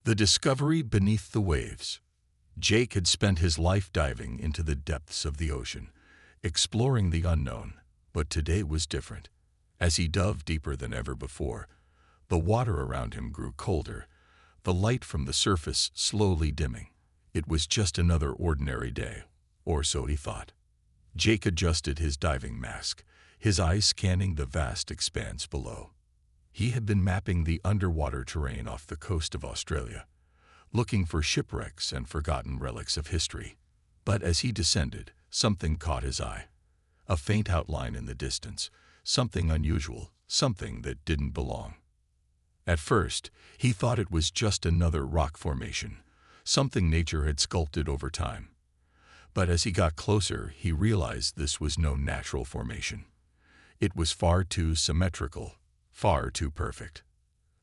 The discovery beneath the waves. Jake had spent his life diving into the depths of the ocean, exploring the unknown, but today was different. As he dove deeper than ever before, the water around him grew colder, the light from the surface slowly dimming. It was just another ordinary day, or so he thought. Jake adjusted his diving mask, his eyes scanning the vast expanse below. He had been mapping the underwater terrain off the coast of Australia, looking for shipwrecks and forgotten relics of history. But as he descended, something caught his eye. A faint outline in the distance, something unusual, something that didn't belong. At first, he thought it was just another rock formation, something nature had sculpted over time. But as he got closer, he realized this was no natural formation. It was far too symmetrical, far too perfect.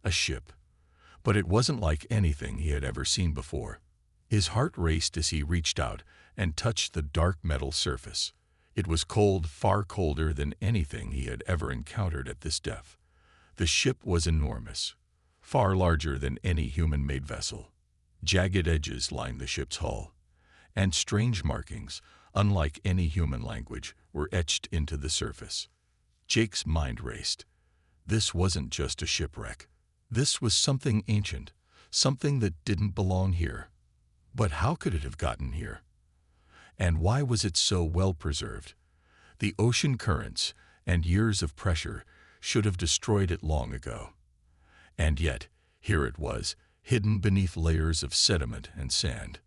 A ship. But it wasn't like anything he had ever seen before. His heart raced as he reached out and touched the dark metal surface. It was cold, far colder than anything he had ever encountered at this depth. The ship was enormous, far larger than any human-made vessel. Jagged edges lined the ship's hull, and strange markings, unlike any human language, were etched into the surface. Jake's mind raced. This wasn't just a shipwreck. This was something ancient, something that didn't belong here. But how could it have gotten here? And why was it so well preserved? The ocean currents and years of pressure should have destroyed it long ago. And yet, here it was, hidden beneath layers of sediment and sand.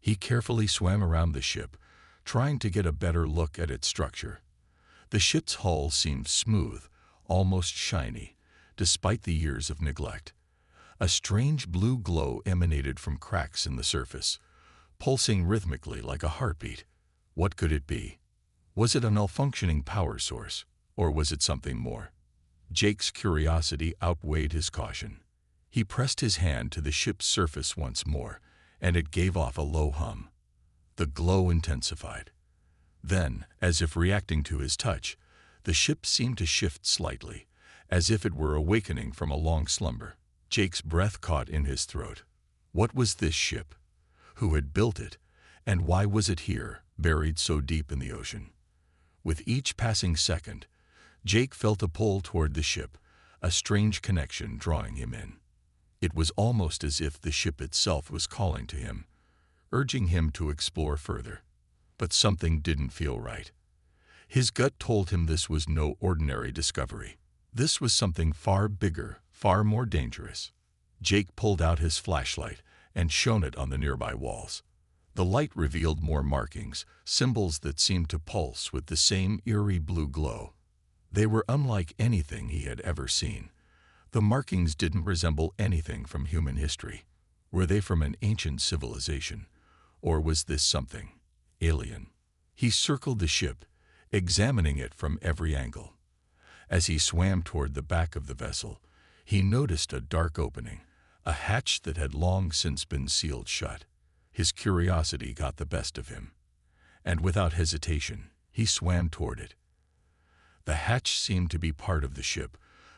He carefully swam around the ship, trying to get a better look at its structure. The ship's hull seemed smooth, almost shiny, despite the years of neglect. A strange blue glow emanated from cracks in the surface, pulsing rhythmically like a heartbeat. What could it be? Was it a malfunctioning power source, or was it something more? Jake's curiosity outweighed his caution. He pressed his hand to the ship's surface once more, and it gave off a low hum. The glow intensified. Then, as if reacting to his touch, the ship seemed to shift slightly, as if it were awakening from a long slumber. Jake's breath caught in his throat. What was this ship? Who had built it? And why was it here, buried so deep in the ocean? With each passing second, Jake felt a pull toward the ship, a strange connection drawing him in. It was almost as if the ship itself was calling to him, urging him to explore further. But something didn't feel right. His gut told him this was no ordinary discovery. This was something far bigger, far more dangerous. Jake pulled out his flashlight and shone it on the nearby walls. The light revealed more markings, symbols that seemed to pulse with the same eerie blue glow. They were unlike anything he had ever seen. The markings didn't resemble anything from human history. Were they from an ancient civilization? Or was this something alien? He circled the ship, examining it from every angle. As he swam toward the back of the vessel, he noticed a dark opening, a hatch that had long since been sealed shut. His curiosity got the best of him, and without hesitation, he swam toward it. The hatch seemed to be part of the ship,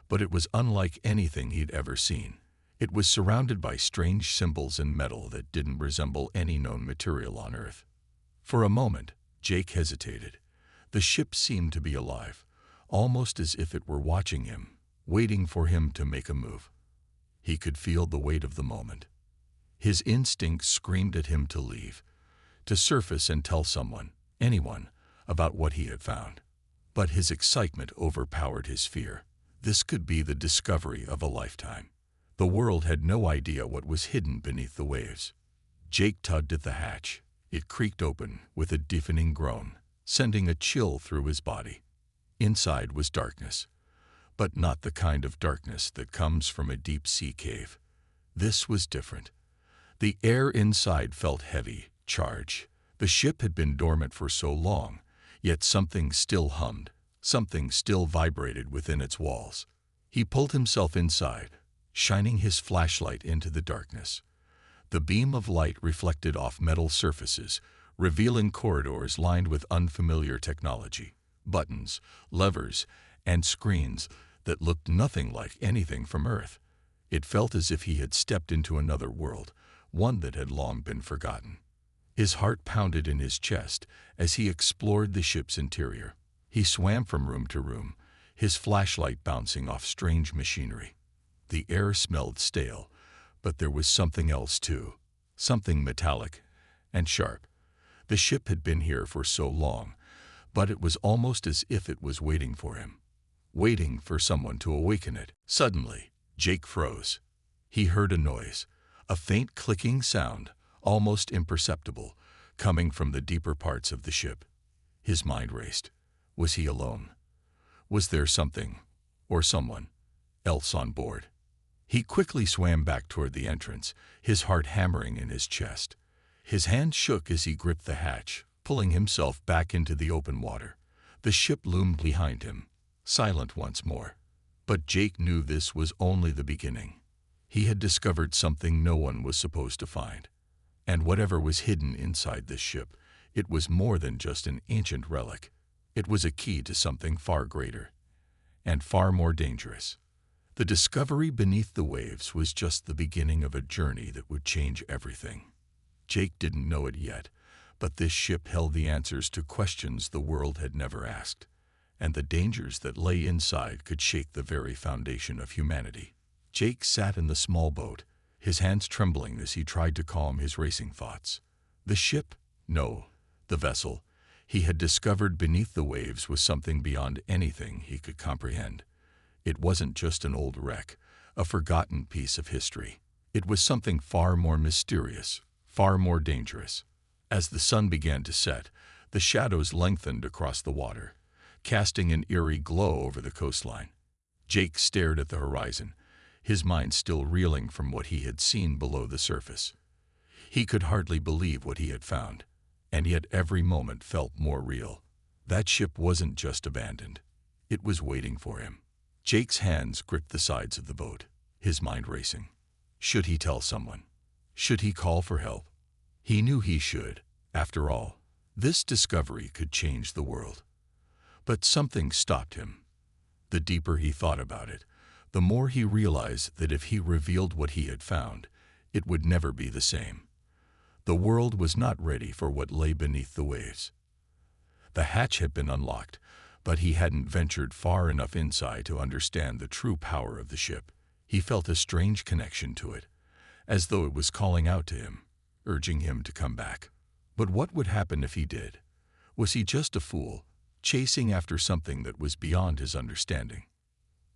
but it was unlike anything he'd ever seen. It was surrounded by strange symbols and metal that didn't resemble any known material on Earth. For a moment, Jake hesitated. The ship seemed to be alive, almost as if it were watching him, waiting for him to make a move. He could feel the weight of the moment. His instincts screamed at him to leave, to surface and tell someone, anyone, about what he had found. But his excitement overpowered his fear. This could be the discovery of a lifetime. The world had no idea what was hidden beneath the waves. Jake tugged at the hatch. It creaked open with a deafening groan, sending a chill through his body. Inside was darkness, but not the kind of darkness that comes from a deep-sea cave. This was different. The air inside felt heavy, charged. The ship had been dormant for so long, yet something still hummed, something still vibrated within its walls. He pulled himself inside, shining his flashlight into the darkness. The beam of light reflected off metal surfaces, revealing corridors lined with unfamiliar technology, buttons, levers, and screens that looked nothing like anything from Earth. It felt as if he had stepped into another world, one that had long been forgotten. His heart pounded in his chest as he explored the ship's interior. He swam from room to room, his flashlight bouncing off strange machinery. The air smelled stale, but there was something else too, something metallic and sharp. The ship had been here for so long, but it was almost as if it was waiting for him, waiting for someone to awaken it. Suddenly, Jake froze. He heard a noise, a faint clicking sound, almost imperceptible, coming from the deeper parts of the ship. His mind raced. Was he alone? Was there something, or someone, else on board? He quickly swam back toward the entrance, his heart hammering in his chest. His hand shook as he gripped the hatch, pulling himself back into the open water. The ship loomed behind him, silent once more. But Jake knew this was only the beginning. He had discovered something no one was supposed to find. And whatever was hidden inside this ship, it was more than just an ancient relic. It was a key to something far greater and far more dangerous. The discovery beneath the waves was just the beginning of a journey that would change everything. Jake didn't know it yet, but this ship held the answers to questions the world had never asked, and the dangers that lay inside could shake the very foundation of humanity. Jake sat in the small boat, his hands trembling as he tried to calm his racing thoughts. The ship? No, the vessel he had discovered beneath the waves was something beyond anything he could comprehend. It wasn't just an old wreck, a forgotten piece of history. It was something far more mysterious, far more dangerous. As the sun began to set, the shadows lengthened across the water, casting an eerie glow over the coastline. Jake stared at the horizon, his mind still reeling from what he had seen below the surface. He could hardly believe what he had found, and yet every moment felt more real. That ship wasn't just abandoned. It was waiting for him. Jake's hands gripped the sides of the boat, his mind racing. Should he tell someone? Should he call for help? He knew he should. After all, this discovery could change the world. But something stopped him. The deeper he thought about it, the more he realized that if he revealed what he had found, it would never be the same. The world was not ready for what lay beneath the waves. The hatch had been unlocked, but he hadn't ventured far enough inside to understand the true power of the ship. He felt a strange connection to it, as though it was calling out to him, urging him to come back. But what would happen if he did? Was he just a fool, chasing after something that was beyond his understanding?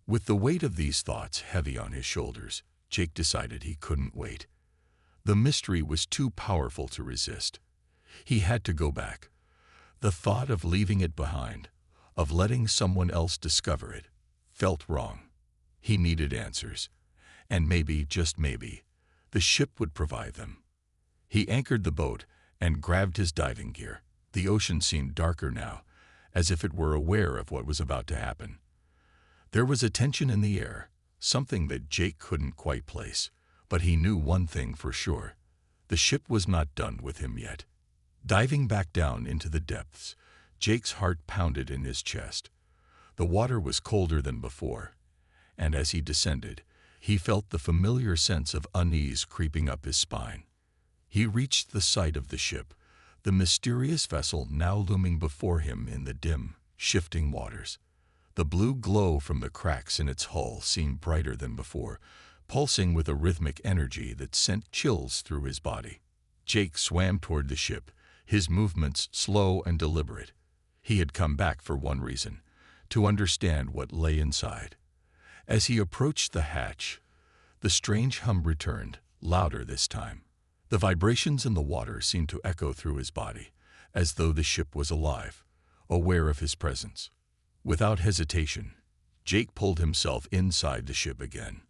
With the weight of these thoughts heavy on his shoulders, Jake decided he couldn't wait. The mystery was too powerful to resist. He had to go back. The thought of leaving it behind, of letting someone else discover it, felt wrong. He needed answers, and maybe, just maybe, the ship would provide them. He anchored the boat and grabbed his diving gear. The ocean seemed darker now, as if it were aware of what was about to happen. There was a tension in the air, something that Jake couldn't quite place, but he knew one thing for sure. The ship was not done with him yet. Diving back down into the depths, Jake's heart pounded in his chest. The water was colder than before, and as he descended, he felt the familiar sense of unease creeping up his spine. He reached the side of the ship, the mysterious vessel now looming before him in the dim, shifting waters. The blue glow from the cracks in its hull seemed brighter than before, pulsing with a rhythmic energy that sent chills through his body. Jake swam toward the ship, his movements slow and deliberate. He had come back for one reason, to understand what lay inside. As he approached the hatch, the strange hum returned, louder this time. The vibrations in the water seemed to echo through his body, as though the ship was alive, aware of his presence. Without hesitation, Jake pulled himself inside the ship again.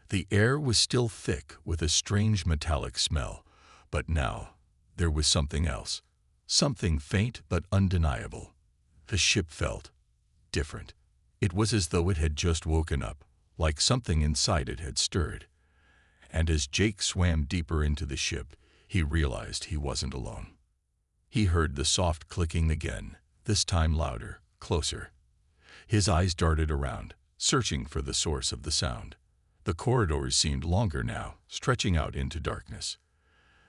The air was still thick with a strange metallic smell, but now there was something else, something faint but undeniable. The ship felt different. It was as though it had just woken up, like something inside it had stirred. And as Jake swam deeper into the ship, he realized he wasn't alone. He heard the soft clicking again, this time louder, closer. His eyes darted around, searching for the source of the sound. The corridors seemed longer now, stretching out into darkness.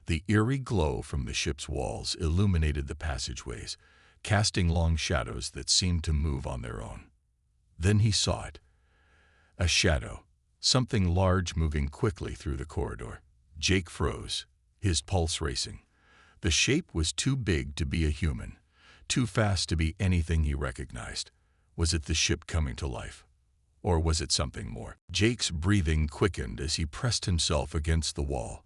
The eerie glow from the ship's walls illuminated the passageways, casting long shadows that seemed to move on their own. Then he saw it. A shadow, something large moving quickly through the corridor. Jake froze, his pulse racing. The shape was too big to be a human, too fast to be anything he recognized. Was it the ship coming to life? Or was it something more? Jake's breathing quickened as he pressed himself against the wall,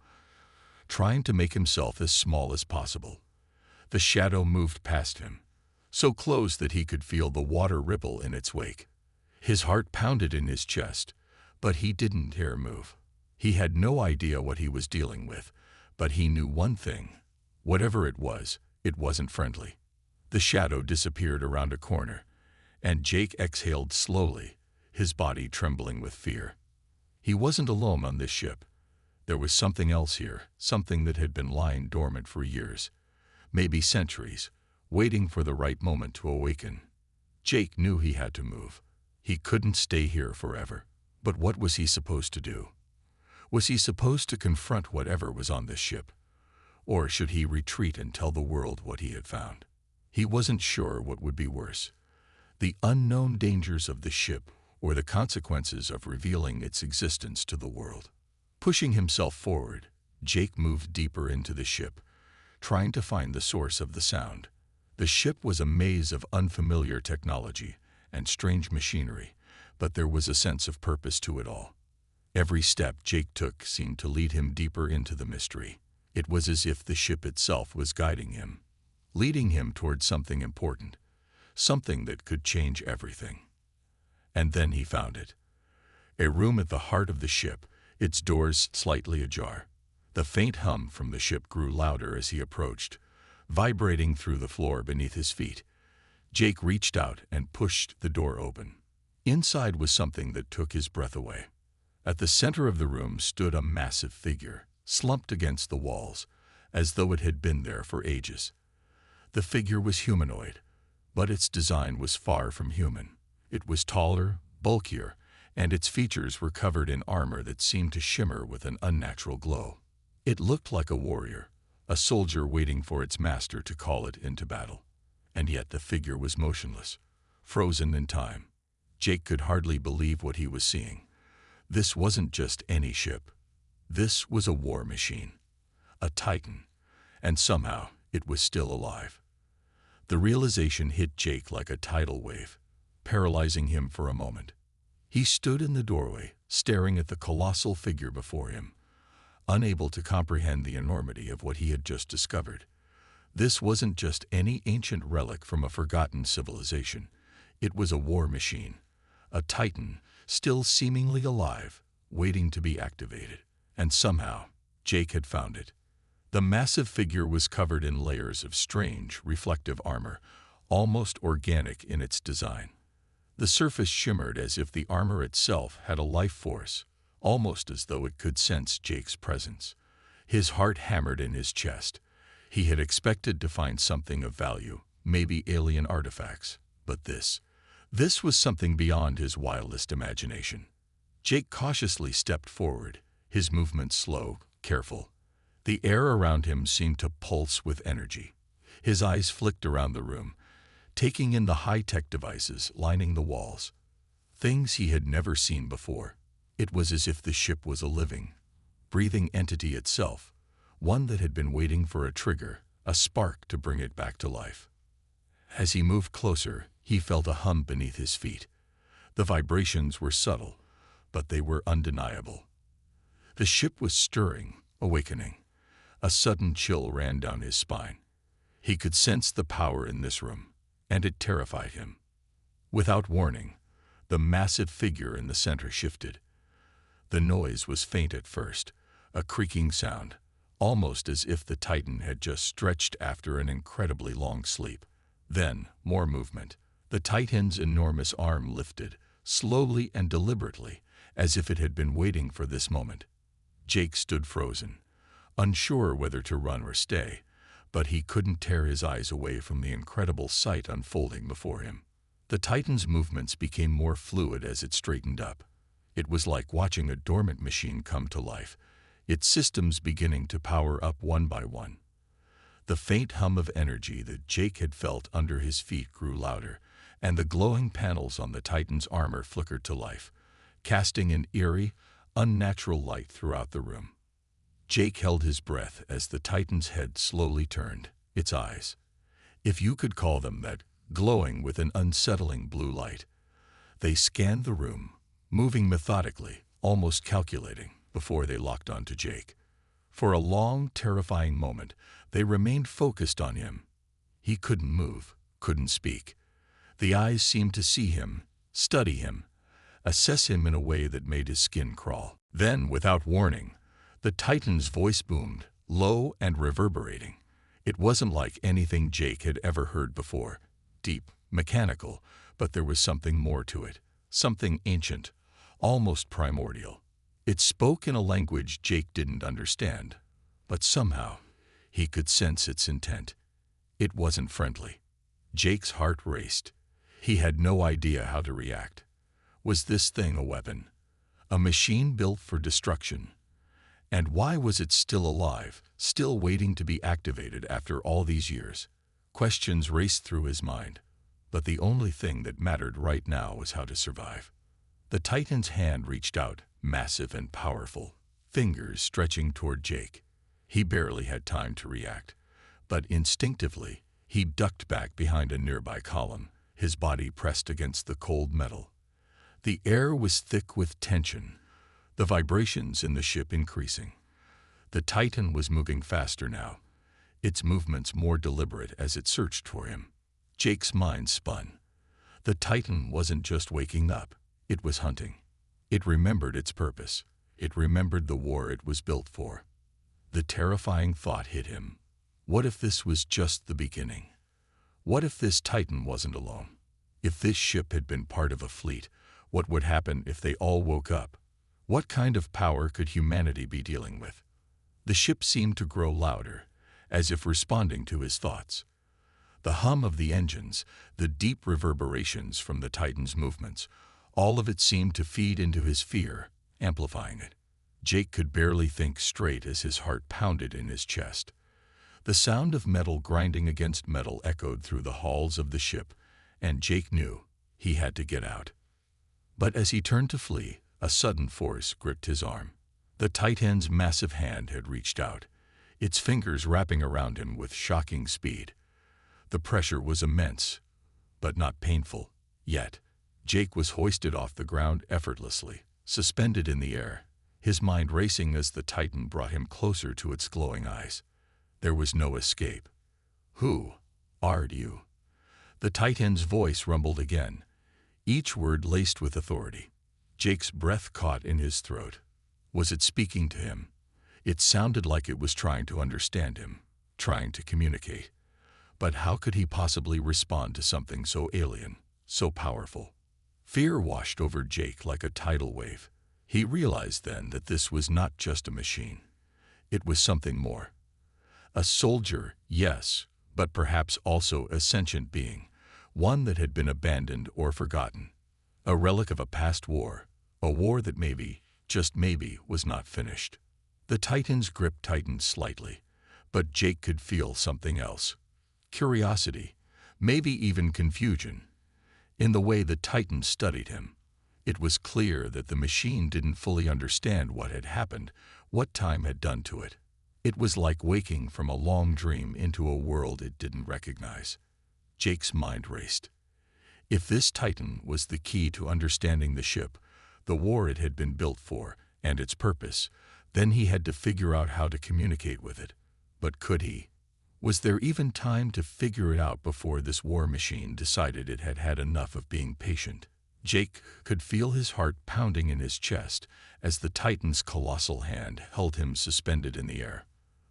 trying to make himself as small as possible. The shadow moved past him, so close that he could feel the water ripple in its wake. His heart pounded in his chest, but he didn't dare move. He had no idea what he was dealing with, but he knew one thing. Whatever it wasn't friendly. The shadow disappeared around a corner, and Jake exhaled slowly, his body trembling with fear. He wasn't alone on this ship. There was something else here, something that had been lying dormant for years, maybe centuries, waiting for the right moment to awaken. Jake knew he had to move. He couldn't stay here forever. But what was he supposed to do? Was he supposed to confront whatever was on this ship? Or should he retreat and tell the world what he had found? He wasn't sure what would be worse, the unknown dangers of the ship or the consequences of revealing its existence to the world. Pushing himself forward, Jake moved deeper into the ship, trying to find the source of the sound. The ship was a maze of unfamiliar technology and strange machinery, but there was a sense of purpose to it all. Every step Jake took seemed to lead him deeper into the mystery. It was as if the ship itself was guiding him, leading him toward something important, something that could change everything. And then he found it. A room at the heart of the ship, its doors slightly ajar. The faint hum from the ship grew louder as he approached, vibrating through the floor beneath his feet. Jake reached out and pushed the door open. Inside was something that took his breath away. At the center of the room stood a massive figure, slumped against the walls, as though it had been there for ages. The figure was humanoid, but its design was far from human. It was taller, bulkier, and its features were covered in armor that seemed to shimmer with an unnatural glow. It looked like a warrior, a soldier waiting for its master to call it into battle. And yet the figure was motionless, frozen in time. Jake could hardly believe what he was seeing. This wasn't just any ship. This was a war machine, a Titan, and somehow it was still alive. The realization hit Jake like a tidal wave, paralyzing him for a moment. He stood in the doorway, staring at the colossal figure before him, unable to comprehend the enormity of what he had just discovered. This wasn't just any ancient relic from a forgotten civilization. It was a war machine, a Titan, still seemingly alive, waiting to be activated. And somehow, Jake had found it. The massive figure was covered in layers of strange, reflective armor, almost organic in its design. The surface shimmered as if the armor itself had a life force, almost as though it could sense Jake's presence. His heart hammered in his chest. He had expected to find something of value, maybe alien artifacts, but this was something beyond his wildest imagination. Jake cautiously stepped forward, his movements slow, careful. The air around him seemed to pulse with energy. His eyes flicked around the room, taking in the high-tech devices lining the walls, things he had never seen before. It was as if the ship was a living, breathing entity itself, one that had been waiting for a trigger, a spark to bring it back to life. As he moved closer, he felt a hum beneath his feet. The vibrations were subtle, but they were undeniable. The ship was stirring, awakening. A sudden chill ran down his spine. He could sense the power in this room, and it terrified him. Without warning, the massive figure in the center shifted. The noise was faint at first, a creaking sound, almost as if the Titan had just stretched after an incredibly long sleep. Then, more movement. The Titan's enormous arm lifted, slowly and deliberately, as if it had been waiting for this moment. Jake stood frozen, unsure whether to run or stay, but he couldn't tear his eyes away from the incredible sight unfolding before him. The Titan's movements became more fluid as it straightened up. It was like watching a dormant machine come to life, its systems beginning to power up one by one. The faint hum of energy that Jake had felt under his feet grew louder, and the glowing panels on the Titan's armor flickered to life, casting an eerie, unnatural light throughout the room. Jake held his breath as the Titan's head slowly turned, its eyes, if you could call them that, glowing with an unsettling blue light. They scanned the room, moving methodically, almost calculating, before they locked onto Jake. For a long, terrifying moment, they remained focused on him. He couldn't move, couldn't speak. The eyes seemed to see him, study him, assess him in a way that made his skin crawl. Then, without warning, the Titan's voice boomed, low and reverberating. It wasn't like anything Jake had ever heard before, deep, mechanical, but there was something more to it, something ancient, almost primordial. It spoke in a language Jake didn't understand, but somehow he could sense its intent. It wasn't friendly. Jake's heart raced. He had no idea how to react. Was this thing a weapon? A machine built for destruction? And why was it still alive, still waiting to be activated after all these years? Questions raced through his mind, but the only thing that mattered right now was how to survive. The Titan's hand reached out, massive and powerful, fingers stretching toward Jake. He barely had time to react, but instinctively, he ducked back behind a nearby column, his body pressed against the cold metal. The air was thick with tension, the vibrations in the ship increasing. The Titan was moving faster now, its movements more deliberate as it searched for him. Jake's mind spun. The Titan wasn't just waking up, it was hunting. It remembered its purpose. It remembered the war it was built for. The terrifying thought hit him. What if this was just the beginning? What if this Titan wasn't alone? If this ship had been part of a fleet, what would happen if they all woke up? What kind of power could humanity be dealing with? The ship seemed to grow louder, as if responding to his thoughts. The hum of the engines, the deep reverberations from the Titan's movements, all of it seemed to feed into his fear, amplifying it. Jake could barely think straight as his heart pounded in his chest. The sound of metal grinding against metal echoed through the halls of the ship, and Jake knew he had to get out. But as he turned to flee, a sudden force gripped his arm. The Titan's massive hand had reached out, its fingers wrapping around him with shocking speed. The pressure was immense, but not painful, yet. Jake was hoisted off the ground effortlessly, suspended in the air, his mind racing as the Titan brought him closer to its glowing eyes. There was no escape. Who are you? The Titan's voice rumbled again, each word laced with authority. Jake's breath caught in his throat. Was it speaking to him? It sounded like it was trying to understand him, trying to communicate. But how could he possibly respond to something so alien, so powerful? Fear washed over Jake like a tidal wave. He realized then that this was not just a machine. It was something more. A soldier, yes, but perhaps also a sentient being, one that had been abandoned or forgotten. A relic of a past war, a war that maybe, just maybe, was not finished. The Titan's grip tightened slightly, but Jake could feel something else. Curiosity, maybe even confusion. In the way the Titan studied him, it was clear that the machine didn't fully understand what had happened, what time had done to it. It was like waking from a long dream into a world it didn't recognize. Jake's mind raced. If this Titan was the key to understanding the ship, the war it had been built for, and its purpose, then he had to figure out how to communicate with it. But could he? Was there even time to figure it out before this war machine decided it had had enough of being patient? Jake could feel his heart pounding in his chest as the Titan's colossal hand held him suspended in the air.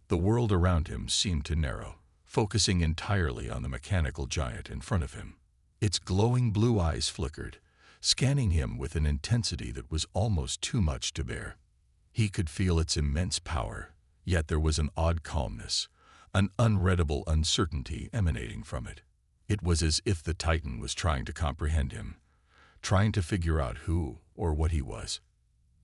The world around him seemed to narrow, focusing entirely on the mechanical giant in front of him. Its glowing blue eyes flickered, scanning him with an intensity that was almost too much to bear. He could feel its immense power, yet there was an odd calmness, an unreadable uncertainty emanating from it. It was as if the Titan was trying to comprehend him, trying to figure out who or what he was.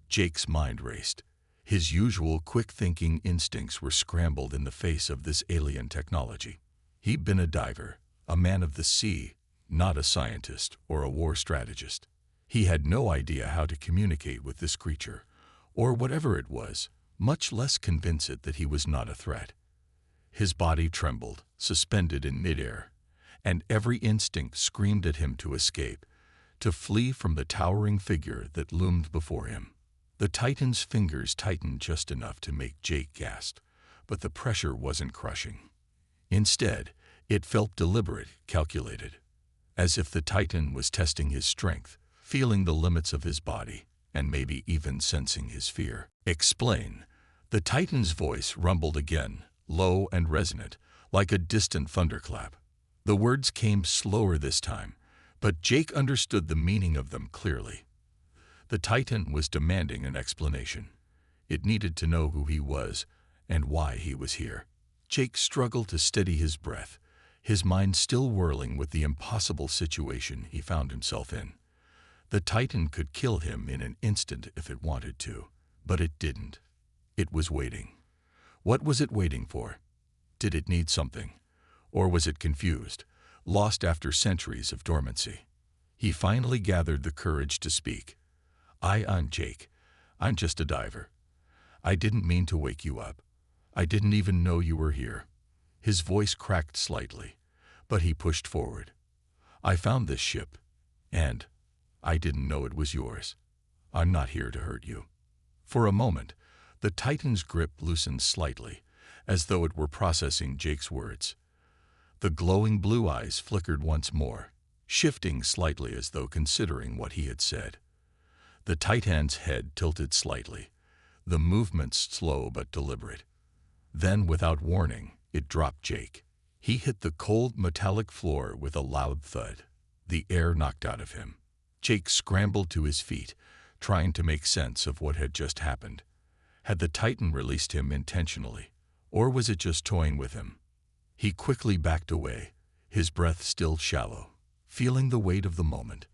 Jake's mind raced. His usual quick-thinking instincts were scrambled in the face of this alien technology. He'd been a diver, a man of the sea, not a scientist or a war strategist. He had no idea how to communicate with this creature, or whatever it was, much less convince it that he was not a threat. His body trembled, suspended in midair, and every instinct screamed at him to escape, to flee from the towering figure that loomed before him. The Titan's fingers tightened just enough to make Jake gasp, but the pressure wasn't crushing. Instead, it felt deliberate, calculated, as if the Titan was testing his strength, feeling the limits of his body, and maybe even sensing his fear. "Explain." The Titan's voice rumbled again, low and resonant, like a distant thunderclap. The words came slower this time, but Jake understood the meaning of them clearly. The Titan was demanding an explanation. It needed to know who he was and why he was here. Jake struggled to steady his breath, his mind still whirling with the impossible situation he found himself in. The Titan could kill him in an instant if it wanted to, but it didn't. It was waiting. What was it waiting for? Did it need something? Or was it confused, lost after centuries of dormancy? He finally gathered the courage to speak. I'm Jake. I'm just a diver. I didn't mean to wake you up. I didn't even know you were here." His voice cracked slightly, but he pushed forward. "I found this ship, and I didn't know it was yours. I'm not here to hurt you." For a moment, the Titan's grip loosened slightly, as though it were processing Jake's words. The glowing blue eyes flickered once more, shifting slightly as though considering what he had said. The Titan's head tilted slightly, the movements slow but deliberate. Then, without warning, it dropped Jake. He hit the cold metallic floor with a loud thud, the air knocked out of him. Jake scrambled to his feet, trying to make sense of what had just happened. Had the Titan released him intentionally, or was it just toying with him? He quickly backed away, his breath still shallow, feeling the weight of the moment.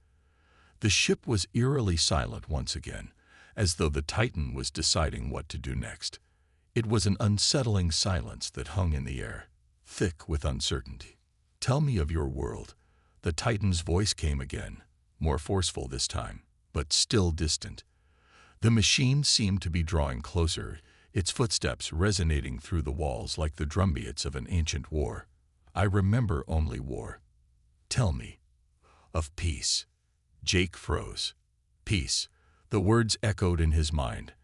The ship was eerily silent once again, as though the Titan was deciding what to do next. It was an unsettling silence that hung in the air, thick with uncertainty. "Tell me of your world." The Titan's voice came again, more forceful this time, but still distant. The machine seemed to be drawing closer, its footsteps resonating through the walls like the drumbeats of an ancient war. "I remember only war. Tell me of peace." Jake froze. Peace. The words echoed in his mind,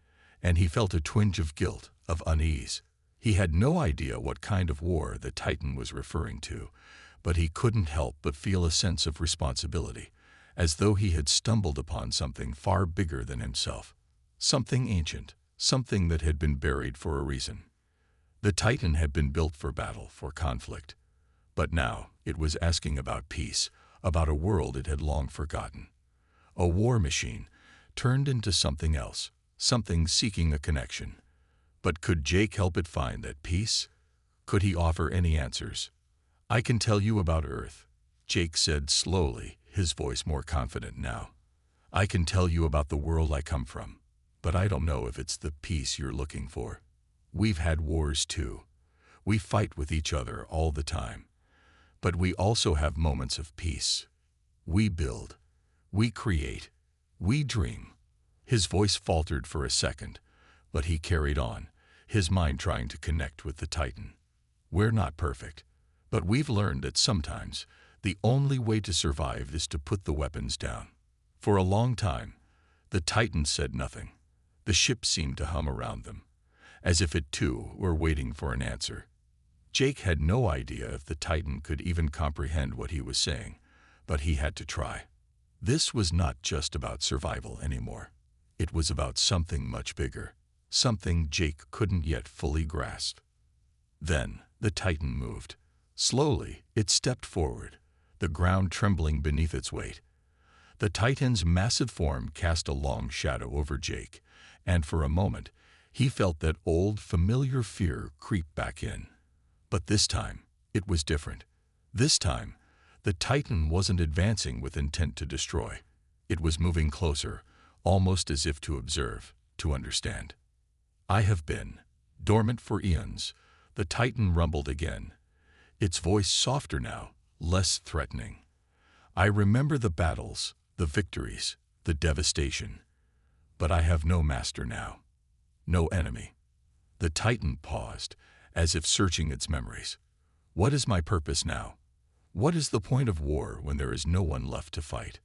and he felt a twinge of guilt, of unease. He had no idea what kind of war the Titan was referring to, but he couldn't help but feel a sense of responsibility, as though he had stumbled upon something far bigger than himself. Something ancient, something that had been buried for a reason. The Titan had been built for battle, for conflict. But now it was asking about peace, about a world it had long forgotten. A war machine turned into something else, something seeking a connection. But could Jake help it find that peace? Could he offer any answers? "I can tell you about Earth," Jake said slowly, his voice more confident now. "I can tell you about the world I come from, but I don't know if it's the peace you're looking for. We've had wars too. We fight with each other all the time. But we also have moments of peace. We build. We create. We dream." His voice faltered for a second, but he carried on, his mind trying to connect with the Titan. "We're not perfect, but we've learned that sometimes the only way to survive is to put the weapons down." For a long time, the Titan said nothing. The ship seemed to hum around them, as if it too were waiting for an answer. Jake had no idea if the Titan could even comprehend what he was saying, but he had to try. This was not just about survival anymore. It was about something much bigger, something Jake couldn't yet fully grasp. Then the Titan moved. Slowly, it stepped forward, the ground trembling beneath its weight. The Titan's massive form cast a long shadow over Jake, and for a moment, he felt that old, familiar fear creep back in. But this time, it was different. This time, the Titan wasn't advancing with intent to destroy. It was moving closer, almost as if to observe, to understand. I have been dormant for eons. The Titan rumbled again, its voice softer now, less threatening. I remember the battles, the victories, the devastation. But I have no master now, no enemy. The Titan paused, as if searching its memories. What is my purpose now? What is the point of war when there is no one left to fight?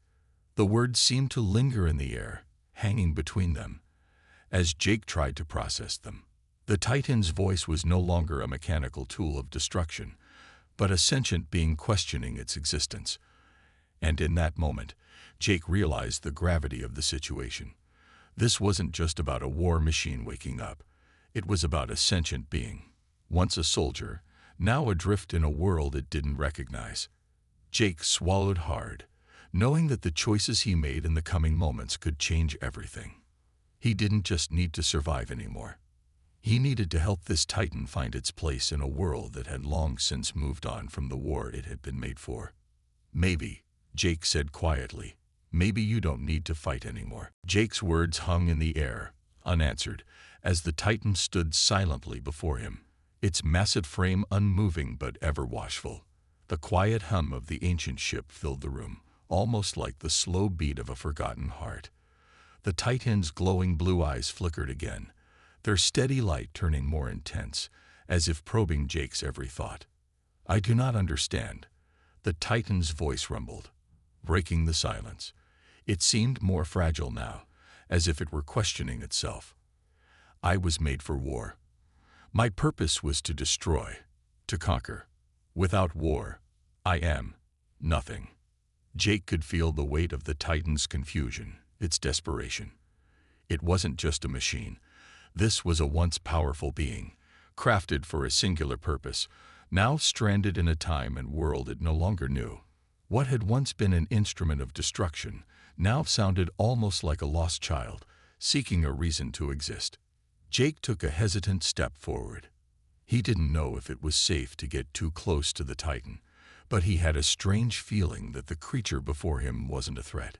The words seemed to linger in the air, hanging between them, as Jake tried to process them. The Titan's voice was no longer a mechanical tool of destruction, but a sentient being questioning its existence. And in that moment, Jake realized the gravity of the situation. This wasn't just about a war machine waking up. It was about a sentient being, once a soldier, now adrift in a world it didn't recognize. Jake swallowed hard, knowing that the choices he made in the coming moments could change everything. He didn't just need to survive anymore. He needed to help this Titan find its place in a world that had long since moved on from the war it had been made for. Maybe, Jake said quietly, maybe you don't need to fight anymore. Jake's words hung in the air, unanswered, as the Titan stood silently before him, its massive frame unmoving but ever watchful. The quiet hum of the ancient ship filled the room, almost like the slow beat of a forgotten heart. The Titan's glowing blue eyes flickered again, their steady light turning more intense, as if probing Jake's every thought. I do not understand. The Titan's voice rumbled, breaking the silence. It seemed more fragile now, as if it were questioning itself. I was made for war. My purpose was to destroy, to conquer. Without war, I am nothing. Jake could feel the weight of the Titan's confusion, its desperation. It wasn't just a machine. This was a once powerful being, crafted for a singular purpose, now stranded in a time and world it no longer knew. What had once been an instrument of destruction now sounded almost like a lost child, seeking a reason to exist. Jake took a hesitant step forward. He didn't know if it was safe to get too close to the Titan, but he had a strange feeling that the creature before him wasn't a threat.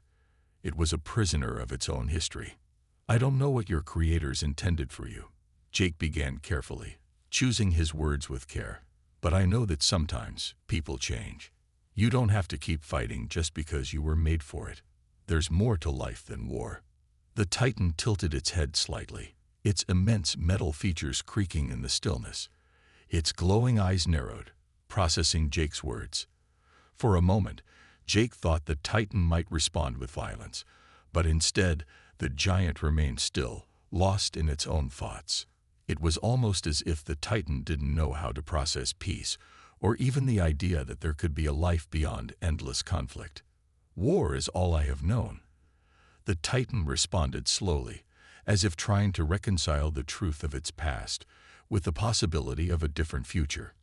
It was a prisoner of its own history. I don't know what your creators intended for you, Jake began carefully, choosing his words with care. But I know that sometimes people change. You don't have to keep fighting just because you were made for it. There's more to life than war. The Titan tilted its head slightly, its immense metal features creaking in the stillness. Its glowing eyes narrowed, processing Jake's words. For a moment, Jake thought the Titan might respond with violence, but instead, the giant remained still, lost in its own thoughts. It was almost as if the Titan didn't know how to process peace, or even the idea that there could be a life beyond endless conflict. War is all I have known. The Titan responded slowly, as if trying to reconcile the truth of its past with the possibility of a different future.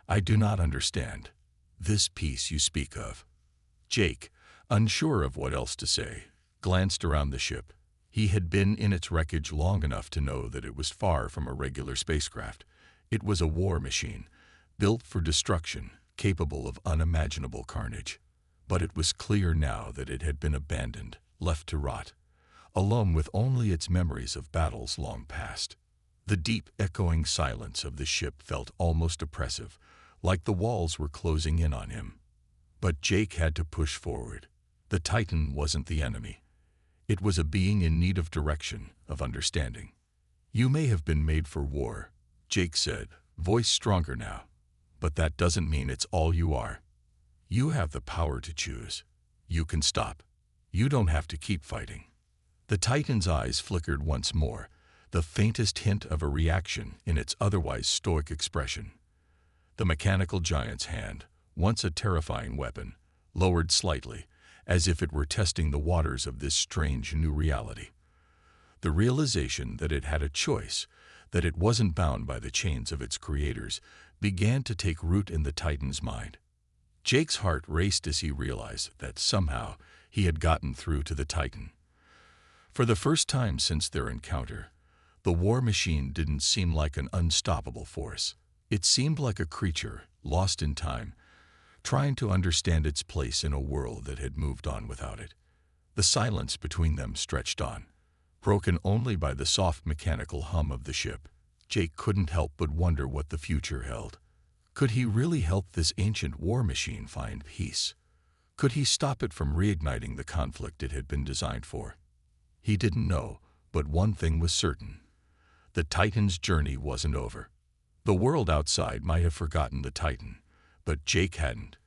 I do not understand this peace you speak of. Jake, unsure of what else to say, glanced around the ship. He had been in its wreckage long enough to know that it was far from a regular spacecraft. It was a war machine, built for destruction, capable of unimaginable carnage. But it was clear now that it had been abandoned, left to rot, alone with only its memories of battles long past. The deep, echoing silence of the ship felt almost oppressive, like the walls were closing in on him. But Jake had to push forward. The Titan wasn't the enemy. It was a being in need of direction, of understanding. You may have been made for war, Jake said, voice stronger now. But that doesn't mean it's all you are. You have the power to choose. You can stop. You don't have to keep fighting. The Titan's eyes flickered once more, the faintest hint of a reaction in its otherwise stoic expression. The mechanical giant's hand, once a terrifying weapon, lowered slightly, as if it were testing the waters of this strange new reality. The realization that it had a choice, that it wasn't bound by the chains of its creators, began to take root in the Titan's mind. Jake's heart raced as he realized that somehow he had gotten through to the Titan. For the first time since their encounter, the war machine didn't seem like an unstoppable force. It seemed like a creature, lost in time, trying to understand its place in a world that had moved on without it. The silence between them stretched on. broken only by the soft mechanical hum of the ship. Jake couldn't help but wonder what the future held. Could he really help this ancient war machine find peace? Could he stop it from reigniting the conflict it had been designed for? He didn't know, but one thing was certain. The Titan's journey wasn't over. The world outside might have forgotten the Titan, but Jake hadn't.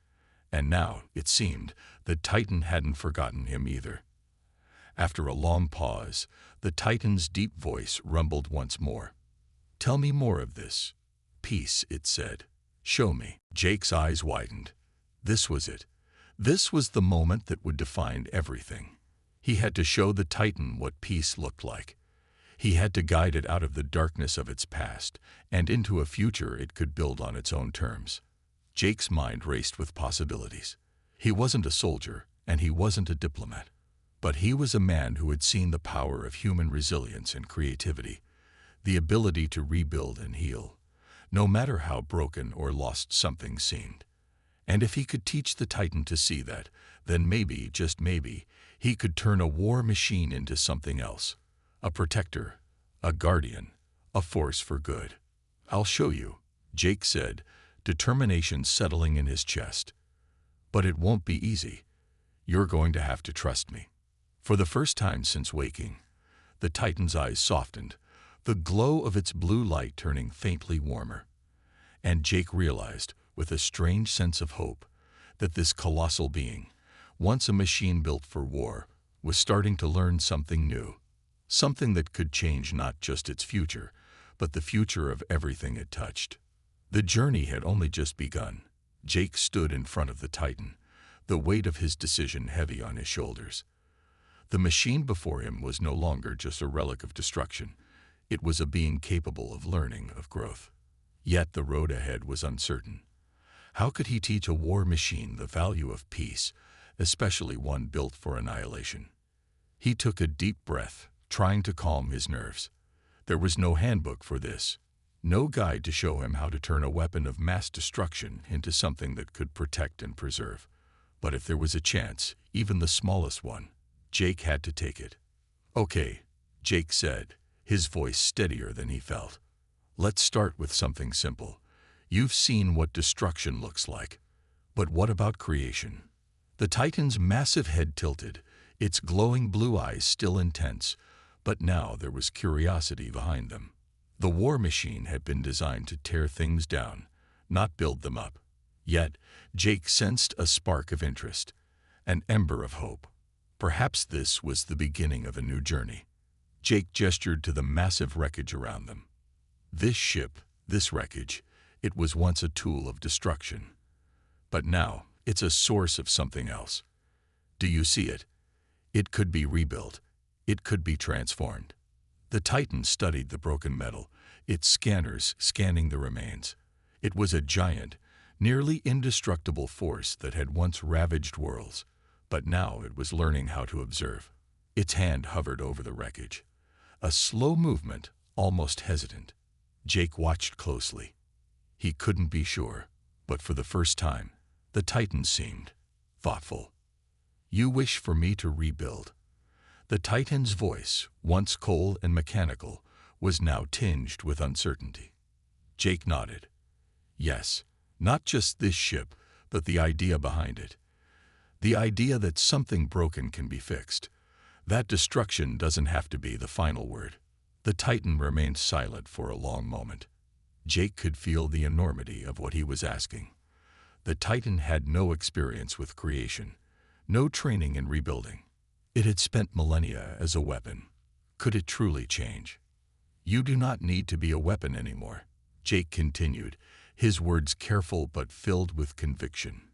And now, it seemed, the Titan hadn't forgotten him either. After a long pause, the Titan's deep voice rumbled once more. "Tell me more of this. Peace," it said. "Show me." Jake's eyes widened. This was it. This was the moment that would define everything. He had to show the Titan what peace looked like. He had to guide it out of the darkness of its past and into a future it could build on its own terms. Jake's mind raced with possibilities. He wasn't a soldier, and he wasn't a diplomat. But he was a man who had seen the power of human resilience and creativity, the ability to rebuild and heal, no matter how broken or lost something seemed. And if he could teach the Titan to see that, then maybe, just maybe, he could turn a war machine into something else. A protector, a guardian, a force for good. "I'll show you," Jake said, determination settling in his chest. "But it won't be easy. You're going to have to trust me." For the first time since waking, the Titan's eyes softened, the glow of its blue light turning faintly warmer. And Jake realized, with a strange sense of hope, that this colossal being, once a machine built for war, was starting to learn something new. Something that could change not just its future, but the future of everything it touched. The journey had only just begun. Jake stood in front of the Titan, the weight of his decision heavy on his shoulders. The machine before him was no longer just a relic of destruction. It was a being capable of learning, of growth. Yet the road ahead was uncertain. How could he teach a war machine the value of peace, especially one built for annihilation? He took a deep breath, trying to calm his nerves. There was no handbook for this, no guide to show him how to turn a weapon of mass destruction into something that could protect and preserve. But if there was a chance, even the smallest one, Jake had to take it. "Okay," Jake said, his voice steadier than he felt. "Let's start with something simple. You've seen what destruction looks like. But what about creation?" The Titan's massive head tilted, its glowing blue eyes still intense, but now there was curiosity behind them. The war machine had been designed to tear things down, not build them up. Yet, Jake sensed a spark of interest, an ember of hope. Perhaps this was the beginning of a new journey. Jake gestured to the massive wreckage around them. This ship, this wreckage, it was once a tool of destruction. But now, it's a source of something else. Do you see it? It could be rebuilt. It could be transformed. The Titan studied the broken metal, its scanners scanning the remains. It was a giant, nearly indestructible force that had once ravaged worlds, but now it was learning how to observe. Its hand hovered over the wreckage. A slow movement, almost hesitant. Jake watched closely. He couldn't be sure, but for the first time, the Titan seemed thoughtful. "You wish for me to rebuild?" The Titan's voice, once cold and mechanical, was now tinged with uncertainty. Jake nodded. "Yes, not just this ship, but the idea behind it. The idea that something broken can be fixed. That destruction doesn't have to be the final word." The Titan remained silent for a long moment. Jake could feel the enormity of what he was asking. The Titan had no experience with creation, no training in rebuilding. It had spent millennia as a weapon. Could it truly change? "You do not need to be a weapon anymore," Jake continued, his words careful but filled with conviction.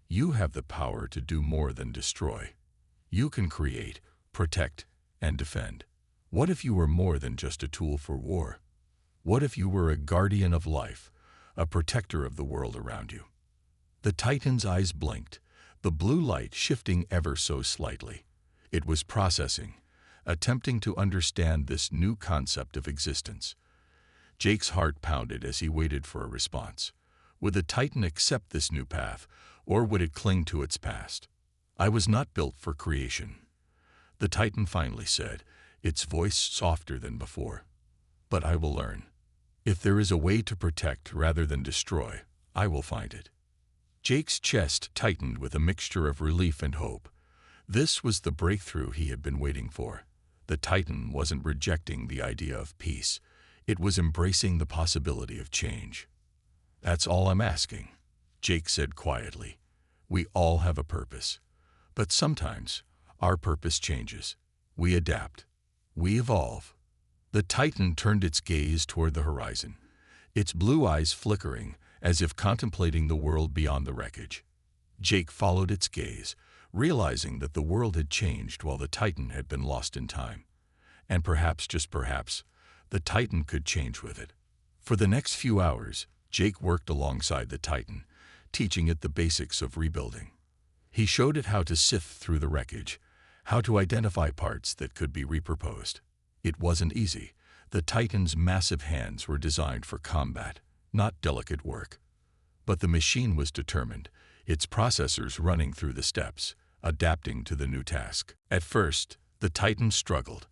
"You have the power to do more than destroy. You can create, protect, and defend. What if you were more than just a tool for war? What if you were a guardian of life, a protector of the world around you?" The Titan's eyes blinked, the blue light shifting ever so slightly. It was processing, attempting to understand this new concept of existence. Jake's heart pounded as he waited for a response. Would the Titan accept this new path, or would it cling to its past? "I was not built for creation," the Titan finally said, its voice softer than before. "But I will learn. If there is a way to protect rather than destroy, I will find it." Jake's chest tightened with a mixture of relief and hope. This was the breakthrough he had been waiting for. The Titan wasn't rejecting the idea of peace. It was embracing the possibility of change. "That's all I'm asking," Jake said quietly. "We all have a purpose. But sometimes our purpose changes. We adapt. We evolve." The Titan turned its gaze toward the horizon, its blue eyes flickering as if contemplating the world beyond the wreckage. Jake followed its gaze, realizing that the world had changed while the Titan had been lost in time. And perhaps, just perhaps, the Titan could change with it. For the next few hours, Jake worked alongside the Titan, teaching it the basics of rebuilding. He showed it how to sift through the wreckage, how to identify parts that could be repurposed. It wasn't easy. The Titan's massive hands were designed for combat, not delicate work. But the machine was determined, its processors running through the steps, adapting to the new task. At first, the Titan struggled.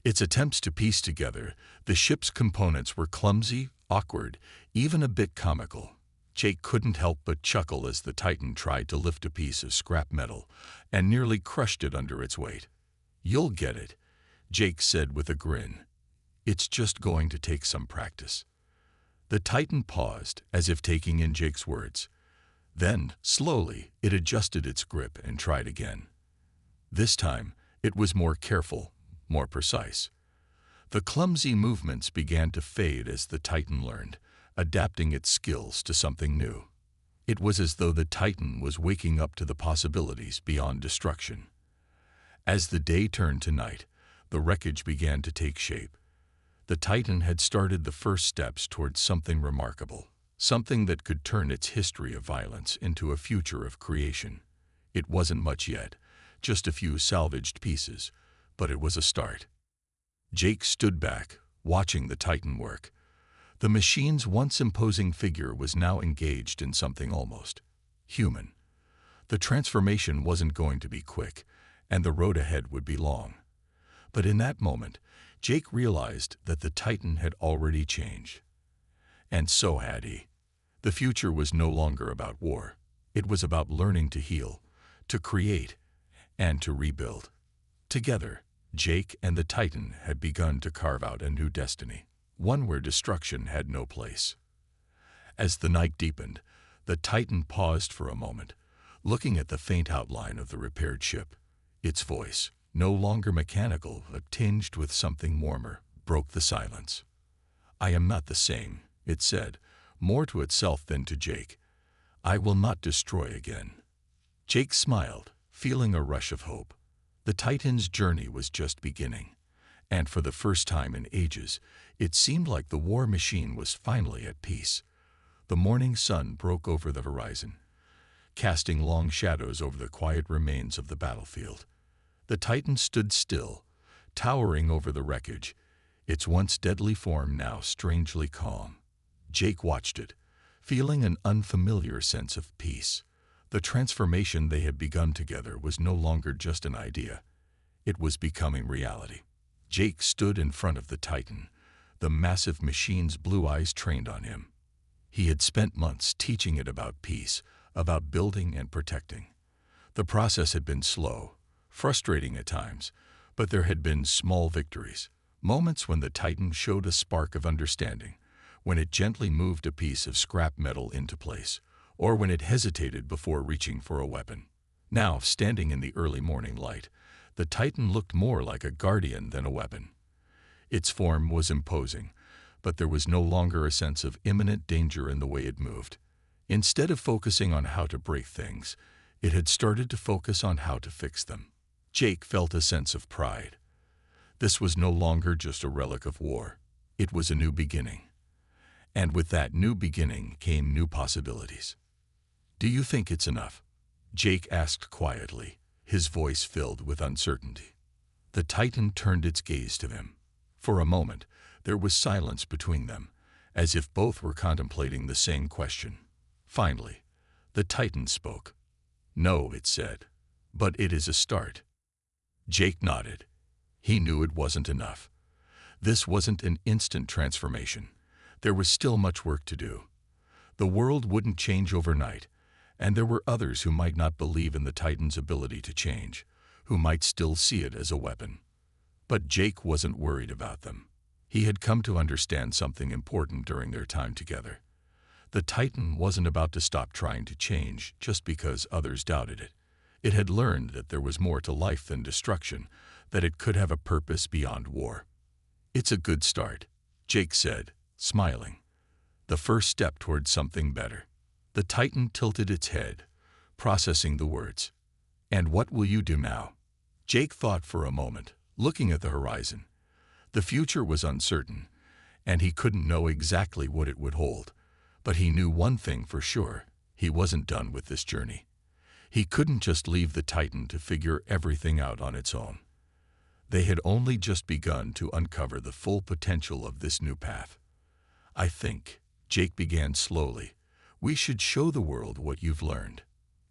Its attempts to piece together the ship's components were clumsy, awkward, even a bit comical. Jake couldn't help but chuckle as the Titan tried to lift a piece of scrap metal and nearly crushed it under its weight. "You'll get it," Jake said with a grin. "It's just going to take some practice." The Titan paused, as if taking in Jake's words. Then, slowly, it adjusted its grip and tried again. This time, it was more careful, more precise. The clumsy movements began to fade as the Titan learned, adapting its skills to something new. It was as though the Titan was waking up to the possibilities beyond destruction. As the day turned to night, the wreckage began to take shape. The Titan had started the first steps towards something remarkable, something that could turn its history of violence into a future of creation. It wasn't much yet, just a few salvaged pieces, but it was a start. Jake stood back, watching the Titan work. The machine's once imposing figure was now engaged in something almost human. The transformation wasn't going to be quick, and the road ahead would be long. But in that moment, Jake realized that the Titan had already changed. And so had he. The future was no longer about war. It was about learning to heal, to create, and to rebuild. Together, Jake and the Titan had begun to carve out a new destiny, one where destruction had no place. As the night deepened, the Titan paused for a moment, looking at the faint outline of the repaired ship. Its voice, no longer mechanical but tinged with something warmer, broke the silence. "I am not the same," it said, more to itself than to Jake. "I will not destroy again." Jake smiled, feeling a rush of hope. The Titan's journey was just beginning, and for the first time in ages, it seemed like the war machine was finally at peace. The morning sun broke over the horizon, casting long shadows over the quiet remains of the battlefield. The Titan stood still, towering over the wreckage, its once deadly form now strangely calm. Jake watched it, feeling an unfamiliar sense of peace. The transformation they had begun together was no longer just an idea. It was becoming reality. Jake stood in front of the Titan, the massive machine's blue eyes trained on him. He had spent months teaching it about peace, about building and protecting. The process had been slow, frustrating at times, but there had been small victories, moments when the Titan showed a spark of understanding, when it gently moved a piece of scrap metal into place, or when it hesitated before reaching for a weapon. Now, standing in the early morning light, the Titan looked more like a guardian than a weapon. Its form was imposing, but there was no longer a sense of imminent danger in the way it moved. Instead of focusing on how to break things, it had started to focus on how to fix them. Jake felt a sense of pride. This was no longer just a relic of war. It was a new beginning. And with that new beginning came new possibilities. "Do you think it's enough?" Jake asked quietly, his voice filled with uncertainty. The Titan turned its gaze to him. For a moment, there was silence between them, as if both were contemplating the same question. Finally, the Titan spoke. "No," it said, "but it is a start." Jake nodded. he knew it wasn't enough. This wasn't an instant transformation. There was still much work to do. The world wouldn't change overnight, and there were others who might not believe in the Titan's ability to change, who might still see it as a weapon. But Jake wasn't worried about them. He had come to understand something important during their time together. The Titan wasn't about to stop trying to change just because others doubted it. It had learned that there was more to life than destruction, that it could have a purpose beyond war. "It's a good start," Jake said, smiling. "The first step toward something better." The Titan tilted its head, processing the words. "And what will you do now?" Jake thought for a moment, looking at the horizon. The future was uncertain, and he couldn't know exactly what it would hold. But he knew one thing for sure: he wasn't done with this journey. He couldn't just leave the Titan to figure everything out on its own. They had only just begun to uncover the full potential of this new path. "I think," Jake began slowly, "we should show the world what you've learned.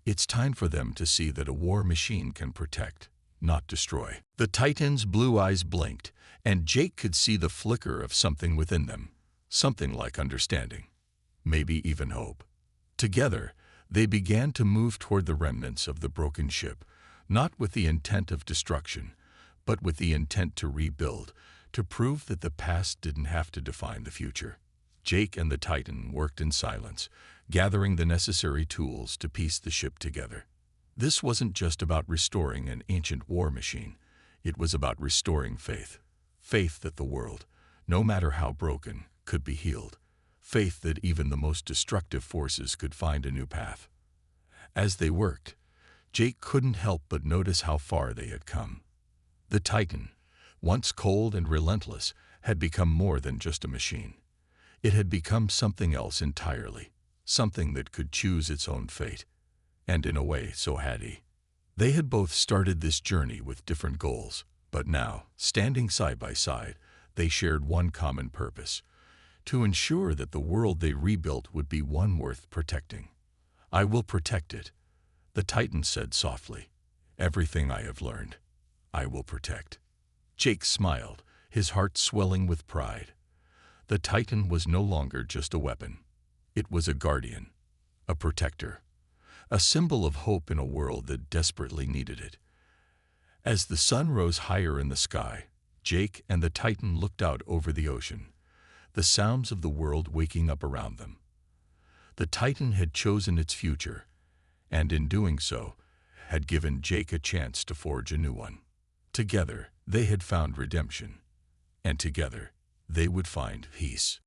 It's time for them to see that a war machine can protect, not destroy." The Titan's blue eyes blinked, and Jake could see the flicker of something within them, something like understanding, maybe even hope. Together, they began to move toward the remnants of the broken ship, not with the intent of destruction, but with the intent to rebuild, to prove that the past didn't have to define the future. Jake and the Titan worked in silence, gathering the necessary tools to piece the ship together. This wasn't just about restoring an ancient war machine. It was about restoring faith. Faith that the world, no matter how broken, could be healed. Faith that even the most destructive forces could find a new path. As they worked, Jake couldn't help but notice how far they had come. The Titan, once cold and relentless, had become more than just a machine. It had become something else entirely, something that could choose its own fate. And in a way, so had he. They had both started this journey with different goals, but now, standing side by side, they shared one common purpose: to ensure that the world they rebuilt would be one worth protecting. "I will protect it," the Titan said softly. "Everything I have learned, I will protect." Jake smiled, his heart swelling with pride. The Titan was no longer just a weapon. It was a guardian, a protector, a symbol of hope in a world that desperately needed it. As the sun rose higher in the sky, Jake and the Titan looked out over the ocean, the sounds of the world waking up around them. The Titan had chosen its future, and in doing so, had given Jake a chance to forge a new one. Together, they had found redemption, and together, they would find peace.